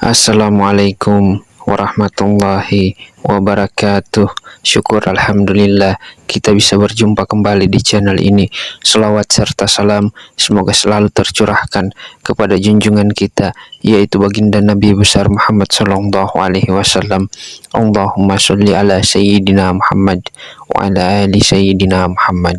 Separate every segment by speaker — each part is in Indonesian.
Speaker 1: Assalamualaikum warahmatullahi wabarakatuh. Syukur alhamdulillah kita bisa berjumpa kembali di channel ini. Selawat serta salam semoga selalu tercurahkan kepada junjungan kita, yaitu baginda Nabi besar Muhammad sallallahu alaihi wasallam. Allahumma sholli ala sayyidina Muhammad wa ala ali sayyidina Muhammad.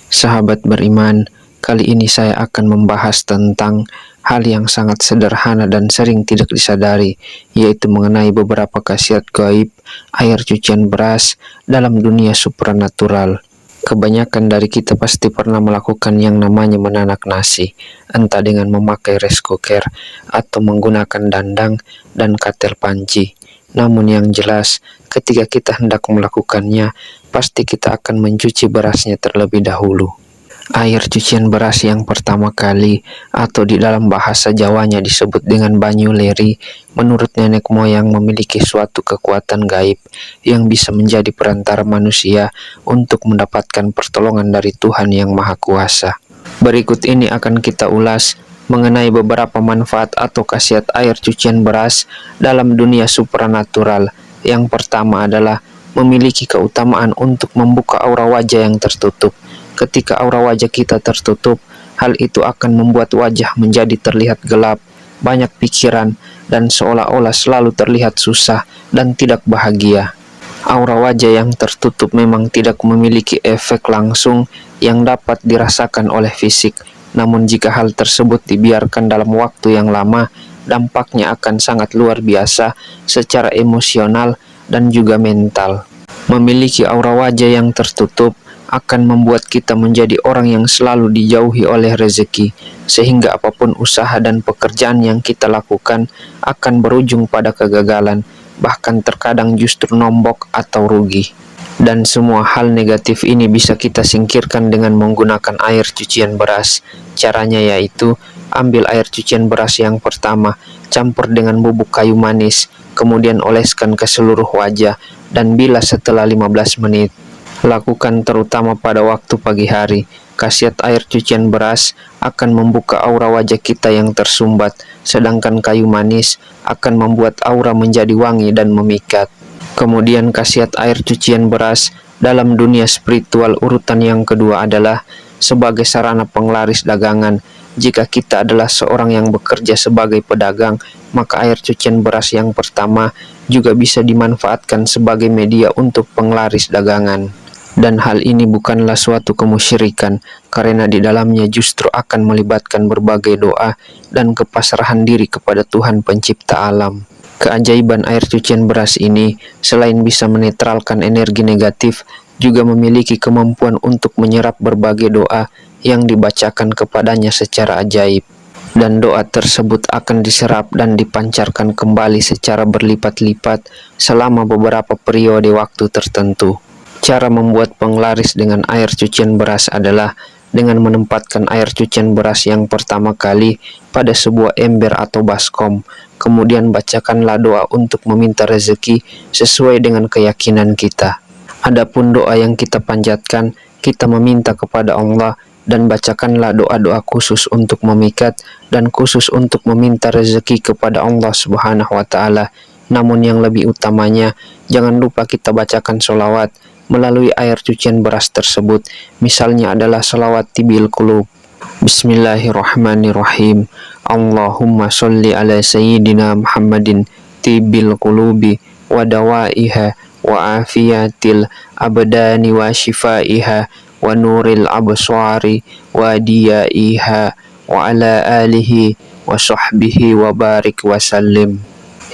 Speaker 1: Sahabat beriman, kali ini saya akan membahas tentang hal yang sangat sederhana dan sering tidak disadari, yaitu mengenai beberapa khasiat gaib air cucian beras dalam dunia supranatural. Kebanyakan dari kita pasti pernah melakukan yang namanya menanak nasi, entah dengan memakai rice cooker atau menggunakan dandang dan katel panci. Namun yang jelas, ketika kita hendak melakukannya, pasti kita akan mencuci berasnya terlebih dahulu. Air cucian beras yang pertama kali, atau di dalam bahasa Jawanya disebut dengan banyu leri, menurut nenek moyang memiliki suatu kekuatan gaib yang bisa menjadi perantara manusia untuk mendapatkan pertolongan dari Tuhan yang Maha Kuasa. Berikut ini akan kita ulas mengenai beberapa manfaat atau khasiat air cucian beras dalam dunia supranatural. Yang pertama adalah memiliki keutamaan untuk membuka aura wajah yang tertutup. Ketika aura wajah kita tertutup, hal itu akan membuat wajah menjadi terlihat gelap, banyak pikiran, dan seolah-olah selalu terlihat susah dan tidak bahagia. Aura wajah yang tertutup memang tidak memiliki efek langsung yang dapat dirasakan oleh fisik, namun jika hal tersebut dibiarkan dalam waktu yang lama, dampaknya akan sangat luar biasa secara emosional dan juga mental. Memiliki aura wajah yang tertutup akan membuat kita menjadi orang yang selalu dijauhi oleh rezeki, sehingga apapun usaha dan pekerjaan yang kita lakukan akan berujung pada kegagalan, bahkan terkadang justru nombok atau rugi. Dan semua hal negatif ini bisa kita singkirkan dengan menggunakan air cucian beras. Caranya yaitu, ambil air cucian beras yang pertama, campur dengan bubuk kayu manis, kemudian oleskan ke seluruh wajah, dan bilas setelah 15 menit. Lakukan terutama pada waktu pagi hari. Khasiat air cucian beras akan membuka aura wajah kita yang tersumbat, sedangkan kayu manis akan membuat aura menjadi wangi dan memikat. Kemudian khasiat air cucian beras dalam dunia spiritual urutan yang kedua adalah sebagai sarana penglaris dagangan. Jika kita adalah seorang yang bekerja sebagai pedagang, maka air cucian beras yang pertama juga bisa dimanfaatkan sebagai media untuk penglaris dagangan. Dan hal ini bukanlah suatu kemusyrikan, karena di dalamnya justru akan melibatkan berbagai doa dan kepasrahan diri kepada Tuhan pencipta alam. Keajaiban air cucian beras ini, selain bisa menetralkan energi negatif, juga memiliki kemampuan untuk menyerap berbagai doa yang dibacakan kepadanya secara ajaib. Dan doa tersebut akan diserap dan dipancarkan kembali secara berlipat-lipat selama beberapa periode waktu tertentu. Cara membuat penglaris dengan air cucian beras adalah dengan menempatkan air cucian beras yang pertama kali pada sebuah ember atau baskom. Kemudian bacakanlah doa untuk meminta rezeki sesuai dengan keyakinan kita. Adapun doa yang kita panjatkan, kita meminta kepada Allah, dan bacakanlah doa-doa khusus untuk memikat dan khusus untuk meminta rezeki kepada Allah Subhanahu wa Ta'ala. Namun yang lebih utamanya, jangan lupa kita bacakan sholawat melalui air cucian beras tersebut. Misalnya adalah sholawat tibil qulub. Bismillahirrahmanirrahim. Allahumma sholli ala sayyidina Muhammadin tibil qulubi wa dawaiha wa afiyatil abdani wa shifaiha wa nuril abswari wa diyaiha wa ala alihi wa sahbihi wa barik wa sallim.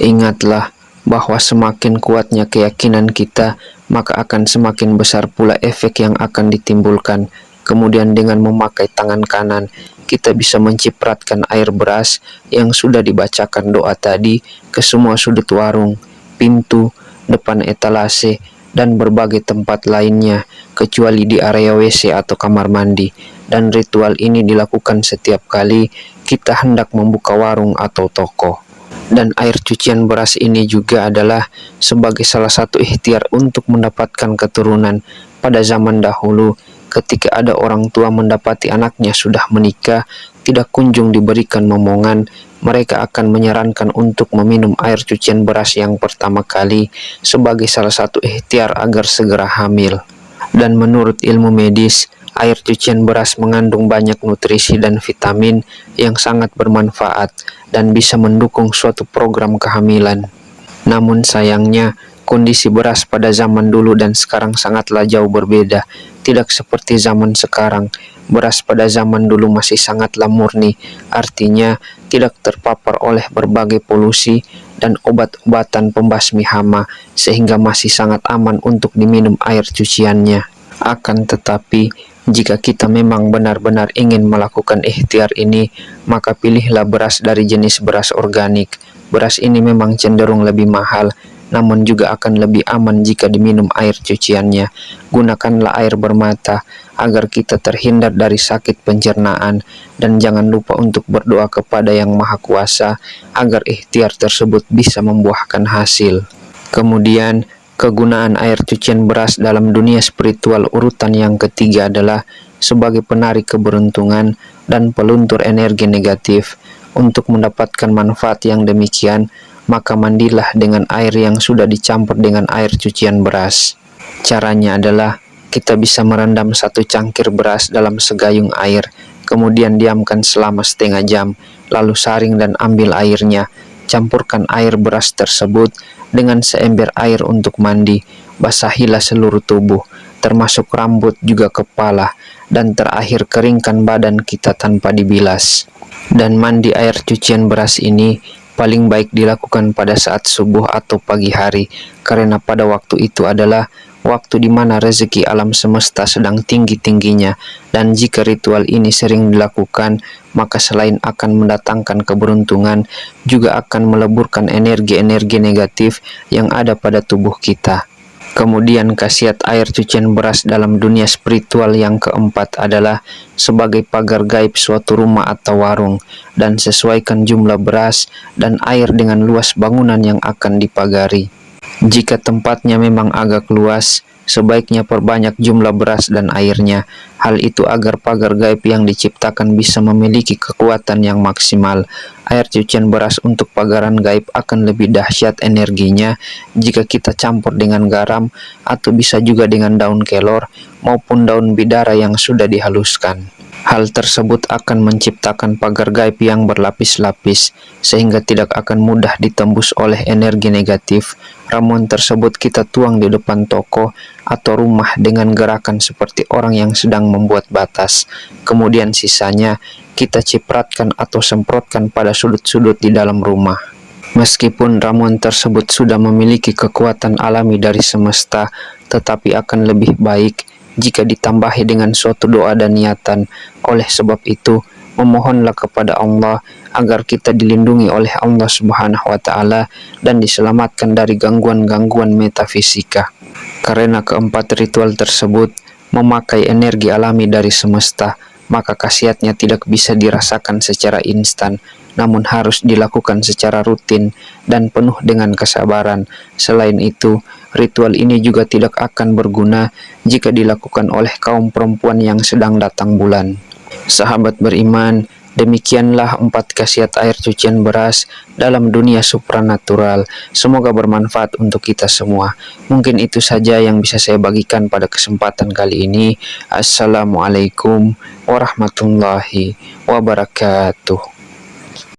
Speaker 1: Ingatlah bahwa semakin kuatnya keyakinan kita, maka akan semakin besar pula efek yang akan ditimbulkan. Kemudian dengan memakai tangan kanan, kita bisa mencipratkan air beras yang sudah dibacakan doa tadi ke semua sudut warung, pintu, depan etalase, dan berbagai tempat lainnya, kecuali di area WC atau kamar mandi. Dan ritual ini dilakukan setiap kali kita hendak membuka warung atau toko. Dan air cucian beras ini juga adalah sebagai salah satu ikhtiar untuk mendapatkan keturunan. Pada zaman dahulu, ketika ada orang tua mendapati anaknya sudah menikah, tidak kunjung diberikan momongan, mereka akan menyarankan untuk meminum air cucian beras yang pertama kali sebagai salah satu ikhtiar agar segera hamil. Dan menurut ilmu medis, air cucian beras mengandung banyak nutrisi dan vitamin yang sangat bermanfaat dan bisa mendukung suatu program kehamilan. Namun sayangnya, kondisi beras pada zaman dulu dan sekarang sangatlah jauh berbeda. Tidak seperti zaman sekarang. Beras pada zaman dulu masih sangatlah murni, artinya tidak terpapar oleh berbagai polusi dan obat-obatan pembasmi hama, sehingga masih sangat aman untuk diminum air cuciannya. Akan tetapi, jika kita memang benar-benar ingin melakukan ikhtiar ini, maka pilihlah beras dari jenis beras organik. Beras ini memang cenderung lebih mahal, namun juga akan lebih aman jika diminum air cuciannya. Gunakanlah air bermata agar kita terhindar dari sakit pencernaan, dan jangan lupa untuk berdoa kepada Yang Maha Kuasa agar ikhtiar tersebut bisa membuahkan hasil. Kemudian, kegunaan air cucian beras dalam dunia spiritual urutan yang ketiga adalah sebagai penarik keberuntungan dan peluntur energi negatif. Untuk mendapatkan manfaat yang demikian, maka mandilah dengan air yang sudah dicampur dengan air cucian beras. Caranya adalah kita bisa merendam 1 cangkir beras dalam segayung air, kemudian diamkan selama setengah jam, lalu saring dan ambil airnya. Campurkan air beras tersebut dengan seember air untuk mandi. Basahilah seluruh tubuh, termasuk rambut juga kepala, dan terakhir keringkan badan kita tanpa dibilas. Dan mandi air cucian beras ini paling baik dilakukan pada saat subuh atau pagi hari, karena pada waktu itu adalah waktu di mana rezeki alam semesta sedang tinggi-tingginya. Dan jika ritual ini sering dilakukan, maka selain akan mendatangkan keberuntungan, juga akan meleburkan energi-energi negatif yang ada pada tubuh kita. Kemudian khasiat air cucian beras dalam dunia spiritual yang keempat adalah sebagai pagar gaib suatu rumah atau warung, dan sesuaikan jumlah beras dan air dengan luas bangunan yang akan dipagari. Jika tempatnya memang agak luas, sebaiknya perbanyak jumlah beras dan airnya. Hal itu agar pagar gaib yang diciptakan bisa memiliki kekuatan yang maksimal. Air cucian beras untuk pagaran gaib akan lebih dahsyat energinya jika kita campur dengan garam, atau bisa juga dengan daun kelor maupun daun bidara yang sudah dihaluskan. Hal tersebut akan menciptakan pagar gaib yang berlapis-lapis, sehingga tidak akan mudah ditembus oleh energi negatif. Ramuan tersebut kita tuang di depan toko atau rumah dengan gerakan seperti orang yang sedang membuat batas. Kemudian sisanya kita cipratkan atau semprotkan pada sudut-sudut di dalam rumah. Meskipun ramuan tersebut sudah memiliki kekuatan alami dari semesta, tetapi akan lebih baik jika ditambahi dengan suatu doa dan niatan. Oleh sebab itu, memohonlah kepada Allah agar kita dilindungi oleh Allah Subhanahu wa Ta'ala dan diselamatkan dari gangguan-gangguan metafisika. Karena keempat ritual tersebut memakai energi alami dari semesta, maka khasiatnya tidak bisa dirasakan secara instan, namun harus dilakukan secara rutin dan penuh dengan kesabaran. Selain itu, ritual ini juga tidak akan berguna jika dilakukan oleh kaum perempuan yang sedang datang bulan. Sahabat beriman, demikianlah 4 khasiat air cucian beras dalam dunia supranatural. Semoga bermanfaat untuk kita semua. Mungkin itu saja yang bisa saya bagikan pada kesempatan kali ini. Assalamualaikum warahmatullahi wabarakatuh.